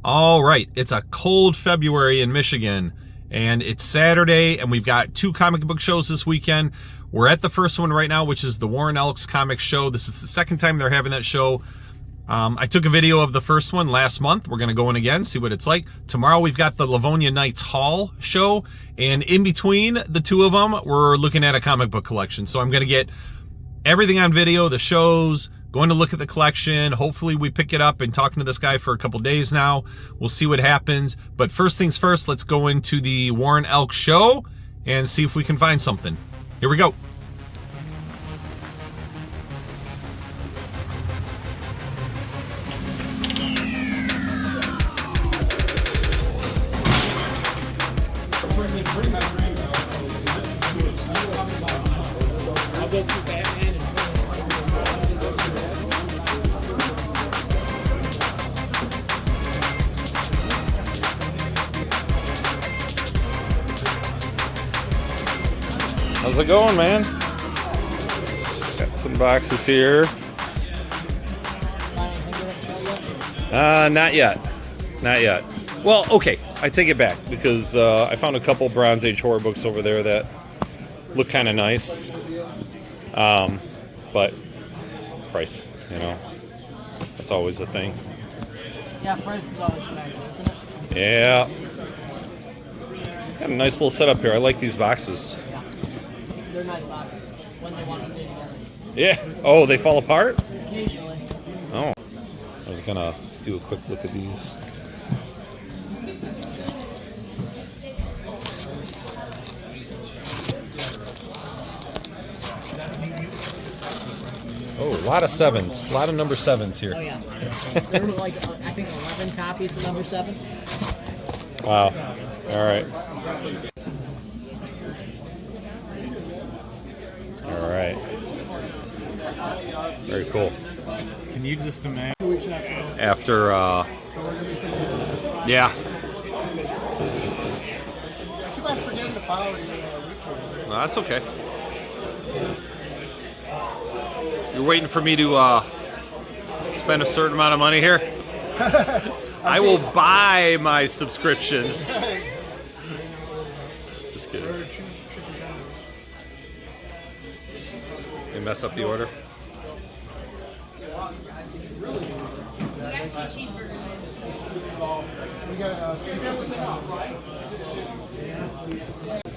All right, it's a cold February in Michigan, and it's Saturday, and we've got 2 comic book shows this weekend. We're at the first one right now, which is the Warren Elks comic show. This is the second time they're having that show. I took a video of the first one last month. We're going to go in again, see what it's like. Tomorrow we've got the Leonia Knights Hall show, and in between the two of them, we're looking at a comic book collection. So I'm going to get everything on video, the shows, going to look at the collection. Hopefully we pick it up and talking to this guy for a couple days now. We'll see what happens. But first things first, let's go into the Warren Elks show and see if we can find something. Here we go. How's it going, man? Got some boxes here. Not yet. Not yet. Well, okay, I take it back because I found a couple Bronze Age horror books over there that look kind of nice. But price, you know, that's always the thing. Yeah, price is always a factor, isn't it? Yeah. Got a nice little setup here. I like these boxes. Yeah. They're nice boxes when they want to stay together. Yeah. Oh, they fall apart? Occasionally. Oh. I was gonna do a quick look at these. Oh, a lot of 7s. A lot of number 7s here. Oh, yeah. There were like, I think, 11 copies of number 7. Wow. All right. All right. Very cool. Can you just imagine? After, yeah. No, that's okay. You're waiting for me to spend a certain amount of money here? I will buy my subscriptions. Just kidding. You mess up the order?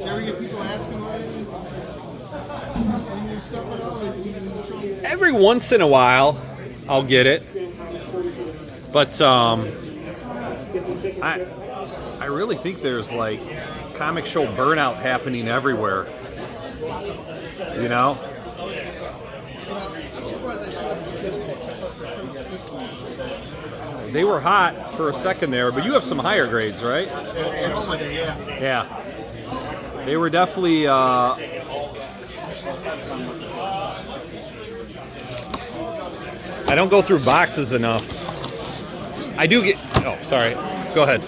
Ever get people asking any stuff at all? Every once in a while, I'll get it. But I really think there's like comic show burnout happening everywhere. You know? They were hot for a second there, but you have some higher grades, right? At home, yeah. Yeah. They were definitely I don't go through boxes enough. I do get oh, sorry. Go ahead.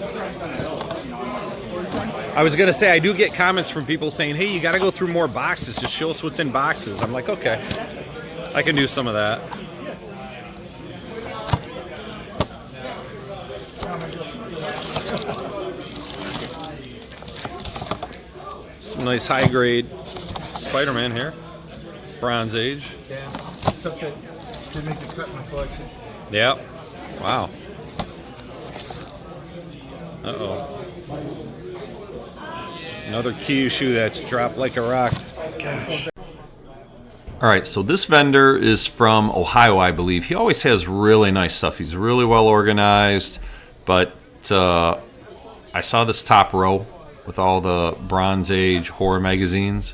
I was gonna say I do get comments from people saying, hey, you gotta go through more boxes, just show us what's in boxes. I'm like, okay. I can do some of that. Some nice high grade Spider-Man here. Bronze Age. Yeah. Took it to make the cut in my collection. Yep. Wow. Uh-oh. Another key issue that's dropped like a rock. Gosh. All right, so this vendor is from Ohio, I believe. He always has really nice stuff. He's really well organized, but I saw this top row with all the Bronze Age horror magazines,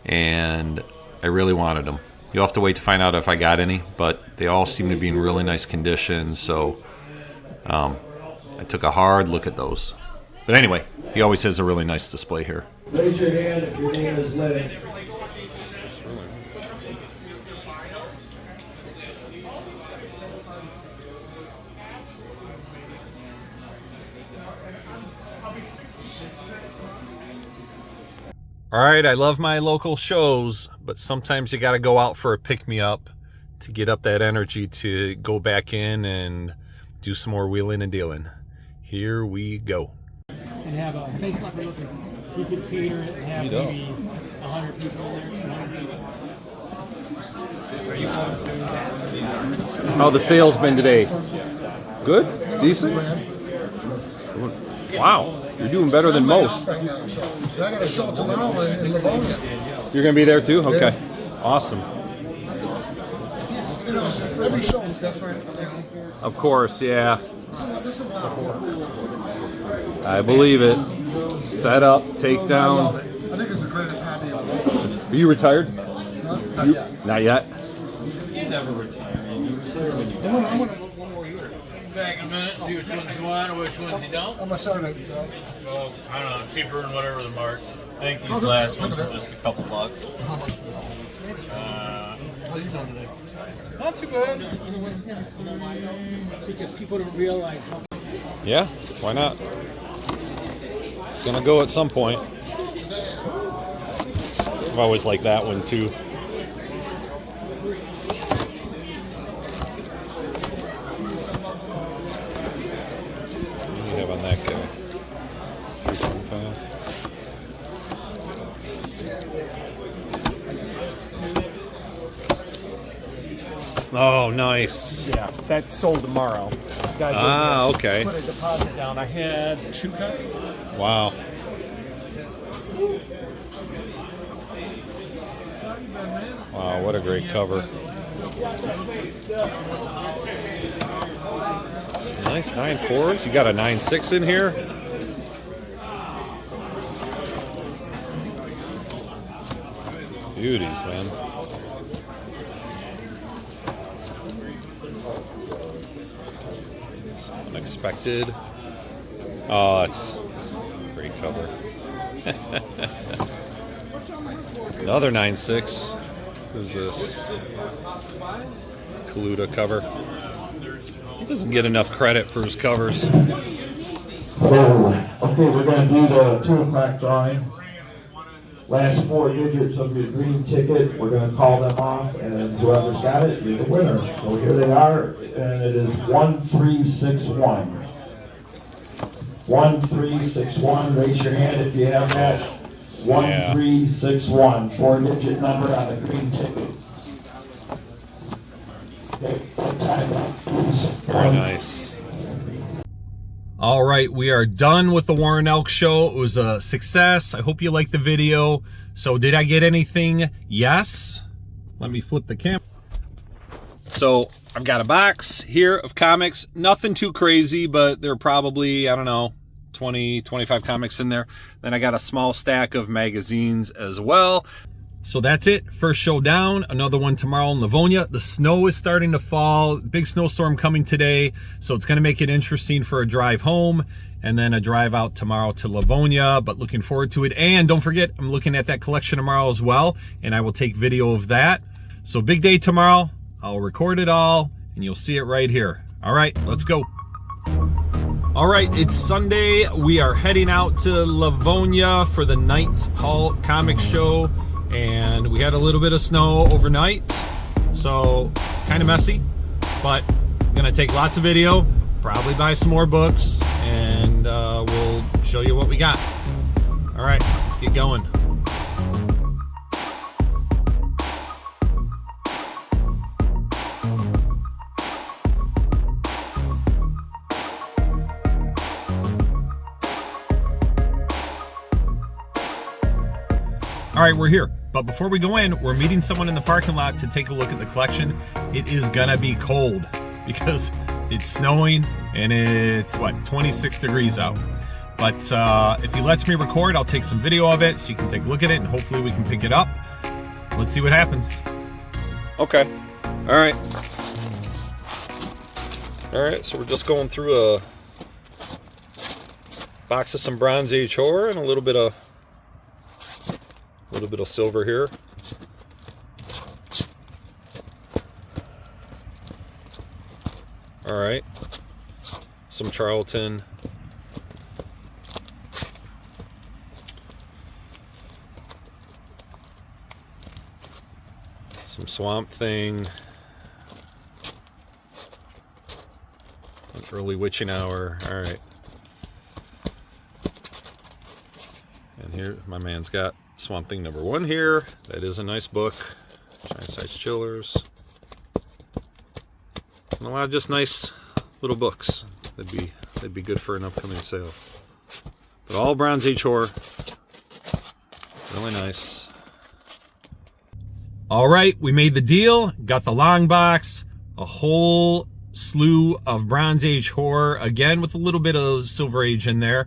and I really wanted them. You'll have to wait to find out if I got any, but they all seem to be in really nice condition, so I took a hard look at those. But anyway, he always has a really nice display here. Raise your hand if your name is Lennon. All right, I love my local shows, but sometimes you got to go out for a pick-me-up to get up that energy to go back in and do some more wheeling and dealing. Here we go. And have a face like we're looking. You could cater it and have maybe 100 people in there, 200 people. Are you going to that? How the sales been today? Good? Decent? Wow, you're doing better than most. I got a show tomorrow in Leonia. You're going to be there too? Okay. Awesome. You know, every show is different. You know. Of course, yeah. I believe it. Set up, take down. I think it's the greatest hobby in the world. Are you retired? Not yet. Not yet. You never retire. You retire when you I'm gonna look one more year. back in a minute, see which ones you want or which ones you don't. I'm gonna start it. Well, I don't know, cheaper than whatever the mark. I think Oh, these this- last look ones at are that. just a couple bucks. How much? How you doing today? Not too bad. Because people don't realize how Yeah, why not? It's going to go at some point. I've always liked that one too. What do you have on that guy? 325. Oh, nice. Yeah, that's sold tomorrow. Guys, Ah, okay. put a deposit down. I had 2 copies. Wow. Wow, what a great cover. Some nice 9.4s. You got a 9.6 in here. Beauties, man. Unexpected. Oh, that's a great cover. Another 9.6. Who's this? Kaluta cover. He doesn't get enough credit for his covers. Okay, we're gonna do the 2 o'clock drawing. Last 4 digits of your green ticket, we're gonna call them off, and whoever's got it, you're the winner. So here they are, and it is 1361. 1361, raise your hand if you have that. 1361, 4-digit number on the green ticket. Okay, time up, please. Very nice. All right, we are done with the Warren Elks show. It was a success. I hope you liked the video. So did I get anything? Yes. Let me flip the camera. So I've got a box here of comics. Nothing too crazy, but there are probably, I don't know, 20, 25 comics in there. Then I got a small stack of magazines as well. So that's it. First show down. Another one tomorrow in Livonia. The snow is starting to fall. Big snowstorm coming today. So it's going to make it interesting for a drive home and then a drive out tomorrow to Livonia. But looking forward to it. And don't forget, I'm looking at that collection tomorrow as well. And I will take video of that. So big day tomorrow. I'll record it all and you'll see it right here. All right, let's go. All right, it's Sunday. We are heading out to Livonia for the Knights Hall Comic Show. And we had a little bit of snow overnight, so kind of messy, but I'm gonna take lots of video, probably buy some more books, and we'll show you what we got. All right, let's get going. All right, we're here. But before we go in, we're meeting someone in the parking lot to take a look at the collection. It is gonna be cold because it's snowing and it's, 26 degrees out. But if he lets me record, I'll take some video of it so you can take a look at it and hopefully we can pick it up. Let's see what happens. Okay, all right. All right, so we're just going through a box of some Bronze Age horror and a little bit of silver here. All right, some Charlton. Some Swamp Thing. An early witching hour. All right. And here, my man's got Swamp Thing #1 here. That is a nice book. Giant size chillers. And a lot of just nice little books. They'd be good for an upcoming sale. But all Bronze Age horror. Really nice. All right, we made the deal. Got the long box. A whole slew of Bronze Age horror. Again, with a little bit of Silver Age in there.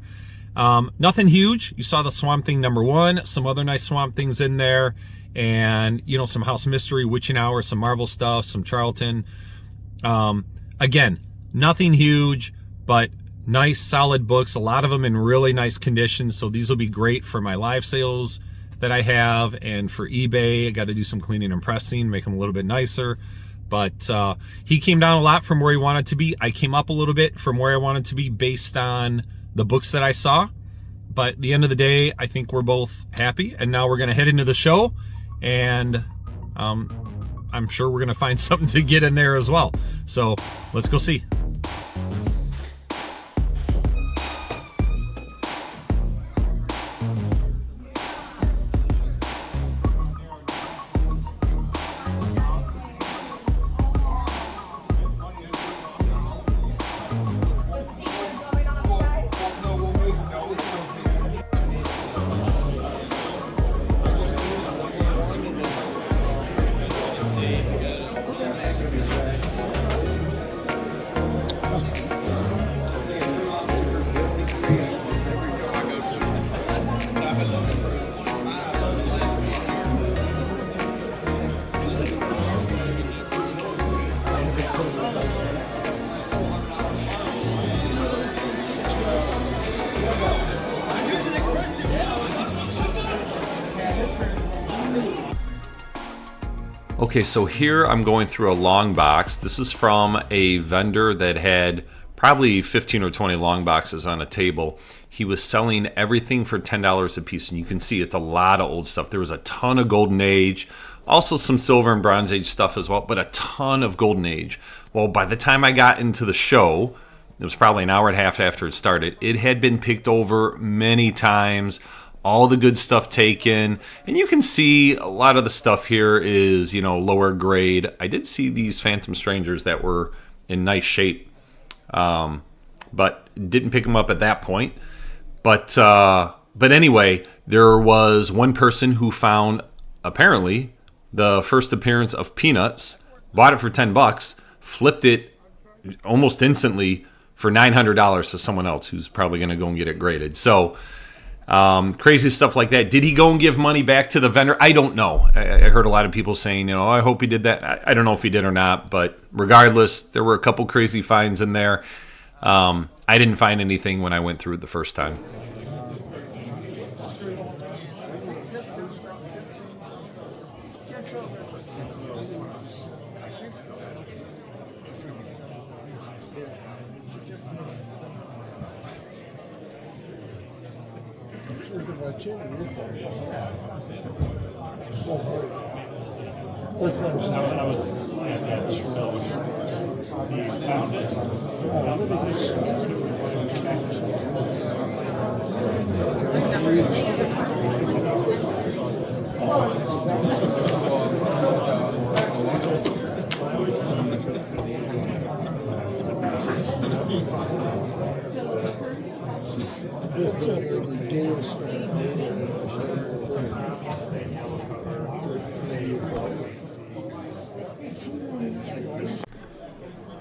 Nothing huge. You saw the Swamp Thing #1. Some other nice Swamp Things in there. And, you know, some House Mystery, Witching Hour, some Marvel stuff, some Charlton. Again, nothing huge, but nice, solid books. A lot of them in really nice condition. So these will be great for my live sales that I have, and for eBay. I got to do some cleaning and pressing, make them a little bit nicer. But he came down a lot from where he wanted to be. I came up a little bit from where I wanted to be based on the books that I saw. But at the end of the day, I think we're both happy. And now we're going to head into the show, and I'm sure we're going to find something to get in there as well. So let's go see. Okay, so here I'm going through a long box. This is from a vendor that had probably 15 or 20 long boxes on a table. He was selling everything for $10 a piece, and you can see it's a lot of old stuff. There was a ton of Golden Age, also some Silver and Bronze Age stuff as well, but a ton of Golden Age. Well, by the time I got into the show, it was probably an hour and a half after it started, it had been picked over many times. All the good stuff taken, and you can see a lot of the stuff here is, you know, lower grade. I did see these Phantom Strangers that were in nice shape, but didn't pick them up at that point. But anyway, there was one person who found apparently the first appearance of Peanuts, bought it for $10, flipped it almost instantly for $900 to someone else who's probably going to go and get it graded. So. Crazy stuff like that. Did he go and give money back to the vendor? I don't know. I heard a lot of people saying, you know, I hope he did that. I don't know if he did or not, but regardless, there were a couple crazy finds in there. I didn't find anything when I went through it the first time.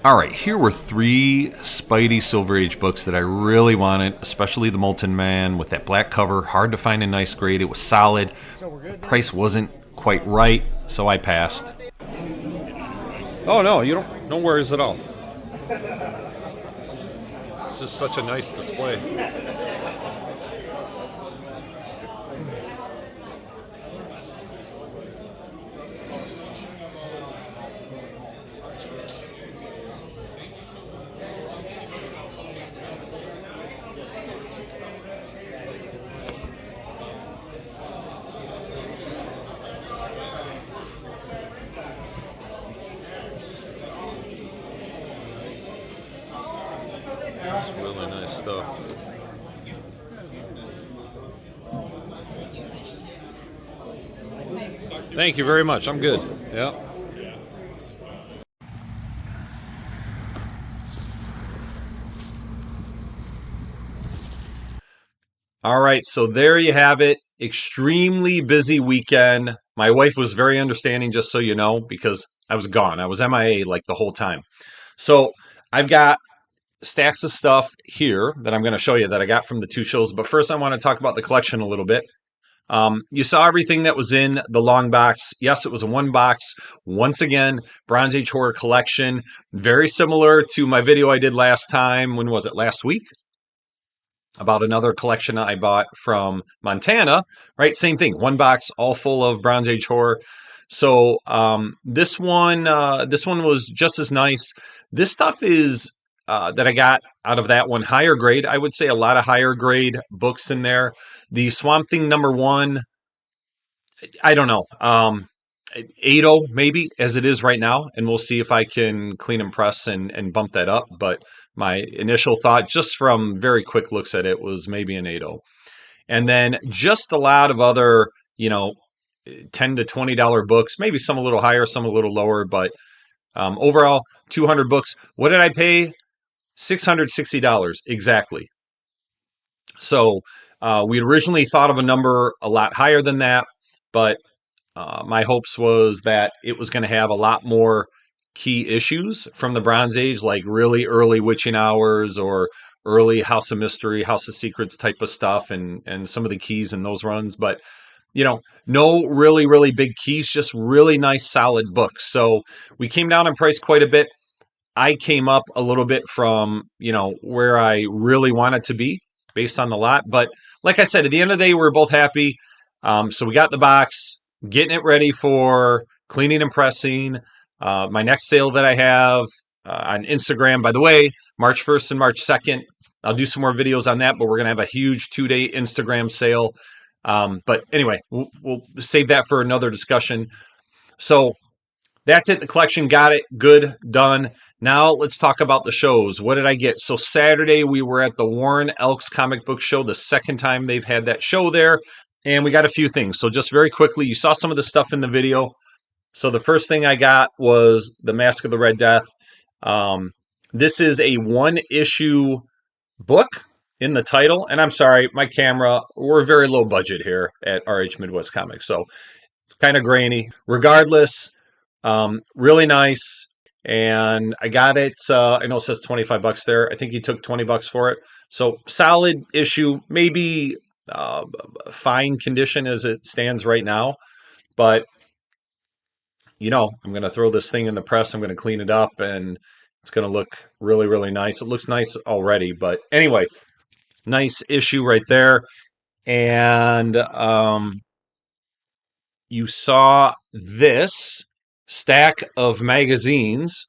All right, here were 3 Spidey Silver Age books that I really wanted, especially the Molten Man with that black cover. Hard to find a nice grade. It was solid. The price wasn't quite right, so I passed. Oh no, you don't. No worries at all. It's just such a nice display. That's really nice stuff. Thank you very much. I'm good. Yeah. All right, so there you have it. Extremely busy weekend. My wife was very understanding, just so you know, because I was gone. I was MIA like the whole time. So I've got stacks of stuff here that I'm going to show you that I got from the two shows. But first, I want to talk about the collection a little bit. You saw everything that was in the long box. Yes, it was a one box. Once again, Bronze Age Horror collection. Very similar to my video I did last time. When was it? Last week? About another collection I bought from Montana, right? Same thing, one box, all full of Bronze Age horror. So this one was just as nice. This stuff is that I got out of that one higher grade. I would say a lot of higher grade books in there. The Swamp Thing #1, I don't know. 8.0 maybe as it is right now, and we'll see if I can clean and press and bump that up. But my initial thought, just from very quick looks at it, was maybe an 8.0. And then just a lot of other, $10 to $20 books, maybe some a little higher, some a little lower, but overall 200 books. What did I pay? $660 exactly. So we originally thought of a number a lot higher than that, but my hopes was that it was going to have a lot more key issues from the Bronze Age, like really early witching hours or early House of Mystery, House of Secrets type of stuff, and some of the keys in those runs. But no really, really big keys, just really nice, solid books. So we came down in price quite a bit. I came up a little bit from, where I really wanted to be based on the lot. But like I said, at the end of the day, we were both happy. So we got the box, getting it ready for cleaning and pressing. My next sale that I have on Instagram, by the way, March 1st and March 2nd. I'll do some more videos on that, but we're going to have a huge 2-day Instagram sale. But anyway, we'll save that for another discussion. So that's it. The collection, got it. Good. Done. Now let's talk about the shows. What did I get? So Saturday we were at the Warren Elks comic book show, the second time they've had that show there. And we got a few things. So just very quickly, you saw some of the stuff in the video. So the first thing I got was the Mask of the Red Death. This is a one-issue book in the title. And I'm sorry, my camera, we're very low budget here at RH Midwest Comics. So it's kind of grainy. Regardless, really nice. And I got it. I know it says $25 there. I think he took $20 for it. So solid issue, maybe fine condition as it stands right now. But, I'm going to throw this thing in the press. I'm going to clean it up and it's going to look really, really nice. It looks nice already. But anyway, nice issue right there. And you saw this stack of magazines.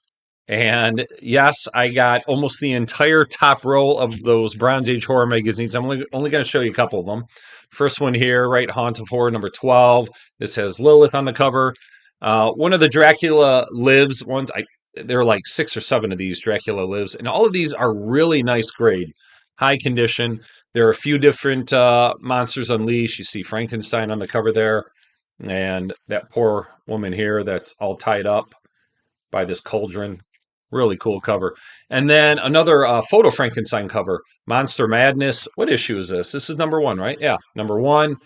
And yes, I got almost the entire top row of those Bronze Age horror magazines. I'm only going to show you a couple of them. First one here, right, Haunt of Horror number 12. This has Lilith on the cover. One of the Dracula Lives ones, there are like 6 or 7 of these Dracula Lives, and all of these are really nice grade, high condition. There are a few different monsters unleashed. You see Frankenstein on the cover there, and that poor woman here that's all tied up by this cauldron. Really cool cover. And then another photo Frankenstein cover, Monster Madness. What issue is this? This is number 1, right? Yeah, number 1.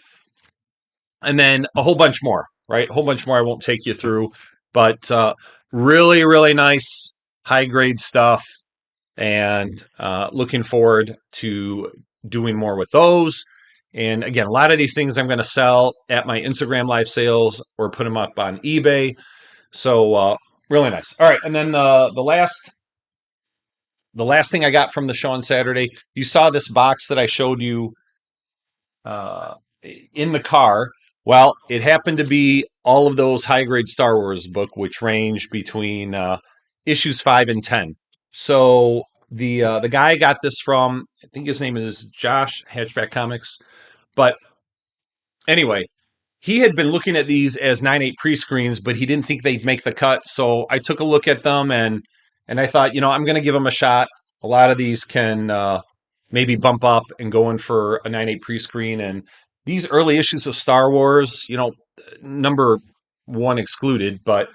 And then a whole bunch more, right? A whole bunch more I won't take you through. But really, really nice, high-grade stuff. And looking forward to doing more with those. And again, a lot of these things I'm going to sell at my Instagram live sales or put them up on eBay. So really nice. All right, and then the last thing I got from the show on Saturday, you saw this box that I showed you in the car. Well, it happened to be all of those high-grade Star Wars book, which range between issues 5 and 10. So the guy I got this from, I think his name is Josh, Hatchback Comics. But anyway, he had been looking at these as 9/8 pre-screens, but he didn't think they'd make the cut. So I took a look at them and I thought, I'm going to give them a shot. A lot of these can maybe bump up and go in for a 9/8 pre-screen. And these early issues of Star Wars, number one excluded, but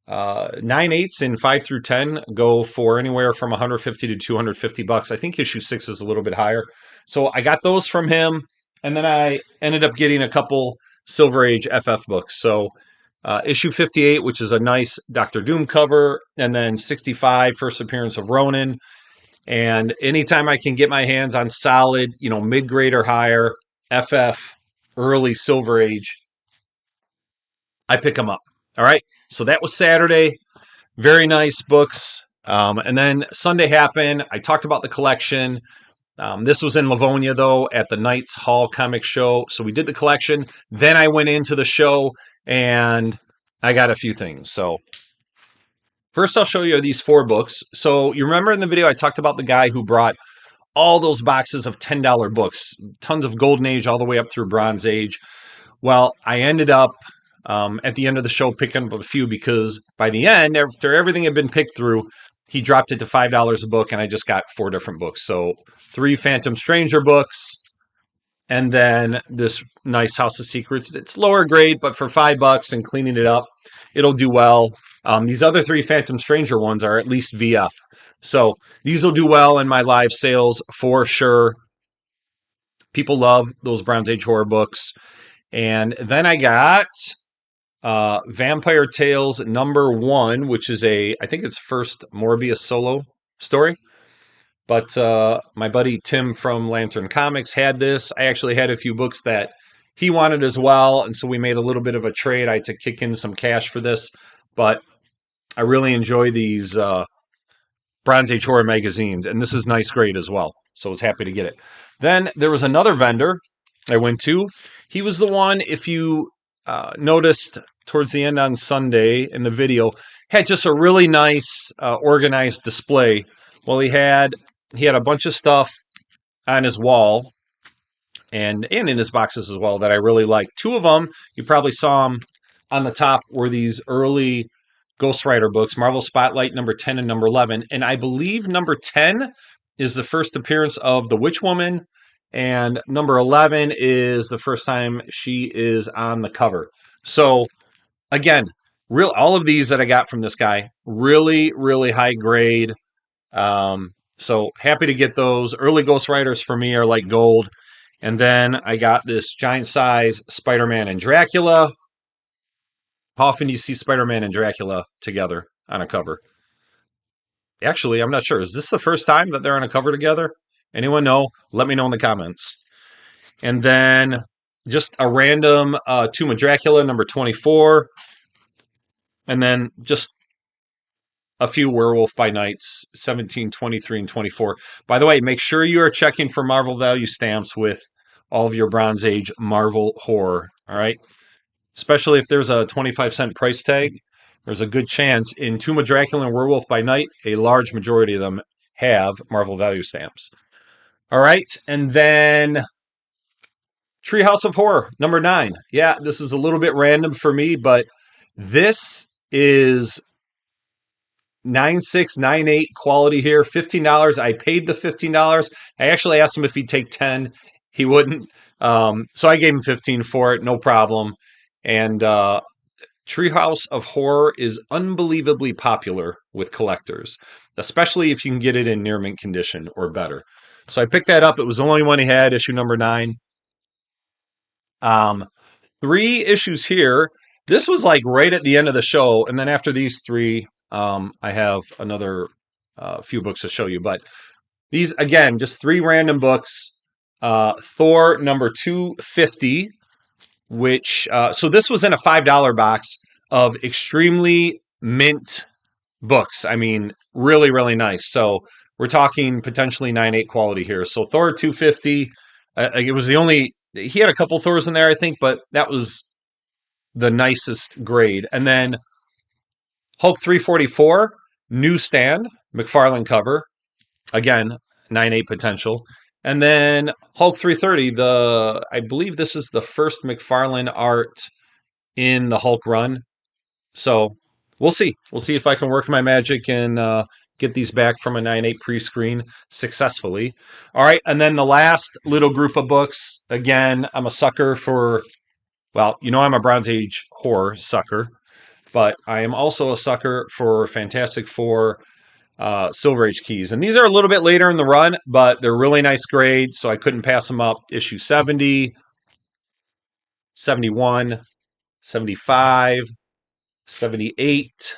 9/8 and 5 through 10 go for anywhere from 150 to 250 bucks. I think issue 6 is a little bit higher. So I got those from him, and then I ended up getting a couple Silver Age FF books. So issue 58, which is a nice Doctor Doom cover, and then 65, first appearance of Ronan. And anytime I can get my hands on solid, mid-grade or higher FF early Silver Age, I pick them up. All right. So that was Saturday. Very nice books. And then Sunday happened. I talked about the collection. This was in Livonia, though, at the Knights Hall Comic Show. So we did the collection. Then I went into the show and I got a few things. So first, I'll show you these 4 books. So you remember in the video, I talked about the guy who brought all those boxes of $10 books, tons of Golden Age all the way up through Bronze Age. Well, I ended up at the end of the show picking up a few because by the end, after everything had been picked through, he dropped it to $5 a book, and I just got 4 different books. So 3 Phantom Stranger books, and then this nice House of Secrets. It's lower grade, but for $5 and cleaning it up, it'll do well. These other 3 Phantom Stranger ones are at least VF. So these will do well in my live sales for sure. People love those Bronze Age horror books. And then I got Vampire Tales #1, which is I think it's first Morbius solo story. But my buddy Tim from Lantern Comics had this. I actually had a few books that he wanted as well, and so we made a little bit of a trade. I had to kick in some cash for this, but I really enjoy these Bronze Age horror magazines, and this is nice grade as well, so I was happy to get it. Then there was another vendor I went to. He was the one, if you noticed towards the end on Sunday in the video, had just a really nice organized display. Well, he had a bunch of stuff on his wall and in his boxes as well that I really liked. 2 of them, you probably saw them on the top, were these early Ghost Rider books, Marvel Spotlight #10 and #11. And I believe #10 is the first appearance of the Witch Woman, and #11 is the first time she is on the cover. So again, all of these that I got from this guy, really, really high grade. So happy to get those. Early Ghost Riders for me are like gold. And then I got this giant size Spider-Man and Dracula. How often do you see Spider-Man and Dracula together on a cover? Actually, I'm not sure. Is this the first time that they're on a cover together? Anyone know? Let me know in the comments. And then just a random Tomb of Dracula #24. And then just a few Werewolf by Nights, 17, 23, and 24. By the way, make sure you are checking for Marvel value stamps with all of your Bronze Age Marvel horror. All right? Especially if there's a 25-cent price tag, there's a good chance in Tomb of Dracula and Werewolf by Night, a large majority of them have Marvel value stamps. All right, and then Treehouse of Horror #9. Yeah, this is a little bit random for me, but this is 9.6, 9.8 quality here. $15. I paid the $15. I actually asked him if he'd take 10. He wouldn't. So I gave him 15 for it, no problem. And Treehouse of Horror is unbelievably popular with collectors, especially if you can get it in near mint condition or better. So I picked that up. It was the only one he had, issue #9. 3 issues here. This was like right at the end of the show. And then after these 3, I have another few books to show you. But these, again, just 3 random books. Thor #250, which, so this was in a $5 box of extremely mint books. I mean, really, really nice. So we're talking potentially 9.8 quality here. So Thor 250, it was the only, he had a couple Thors in there, I think, but that was the nicest grade. And then Hulk 344, newsstand, McFarlane cover. Again, 9.8 potential. And then Hulk 330, I believe this is the first McFarlane art in the Hulk run. So we'll see. We'll see if I can work my magic and get these back from a 9.8 pre-screen successfully. All right, and then the last little group of books. Again, I'm a sucker for Well, you know I'm a Bronze Age horror sucker, but I am also a sucker for Fantastic Four Silver Age keys. And these are a little bit later in the run, but they're really nice grade, so I couldn't pass them up. Issue 70, 71, 75, 78,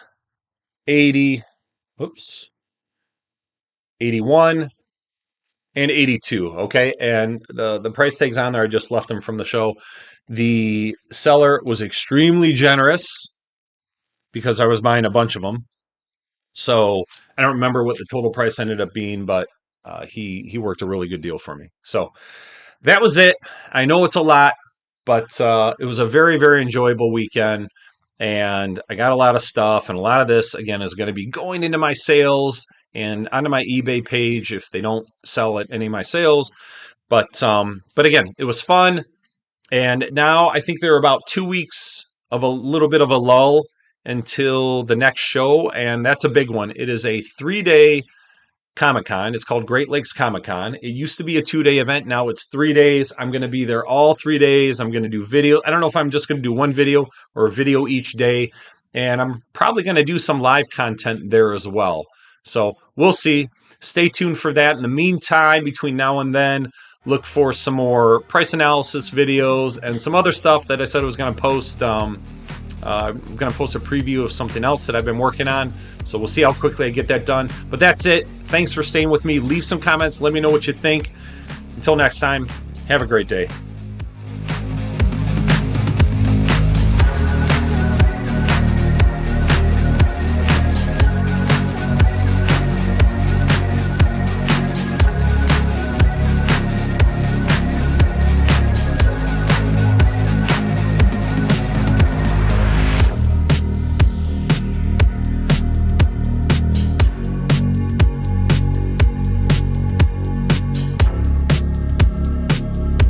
80, whoops, 81, and 82. Okay. And the price tags on there, I just left them from the show. The seller was extremely generous because I was buying a bunch of them. So I don't remember what the total price ended up being, but he worked a really good deal for me. So that was it. I know it's a lot, but it was a very, very enjoyable weekend. And I got a lot of stuff, and a lot of this, again, is going to be going into my sales and onto my eBay page if they don't sell at any of my sales. But again, it was fun. And now I think there are about 2 weeks of a little bit of a lull until the next show, and that's a big one. It is a 3-day Comic-Con. It's called Great Lakes Comic-Con. It used to be a 2-day event. Now it's 3 days. I'm going to be there all 3 days. I'm going to do video. I don't know if I'm just going to do one video or a video each day. And I'm probably going to do some live content there as well. So we'll see. Stay tuned for that. In the meantime, between now and then, look for some more price analysis videos and some other stuff that I said I was going to post. I'm going to post a preview of something else that I've been working on. So we'll see how quickly I get that done. But that's it. Thanks for staying with me. Leave some comments. Let me know what you think. Until next time, have a great day.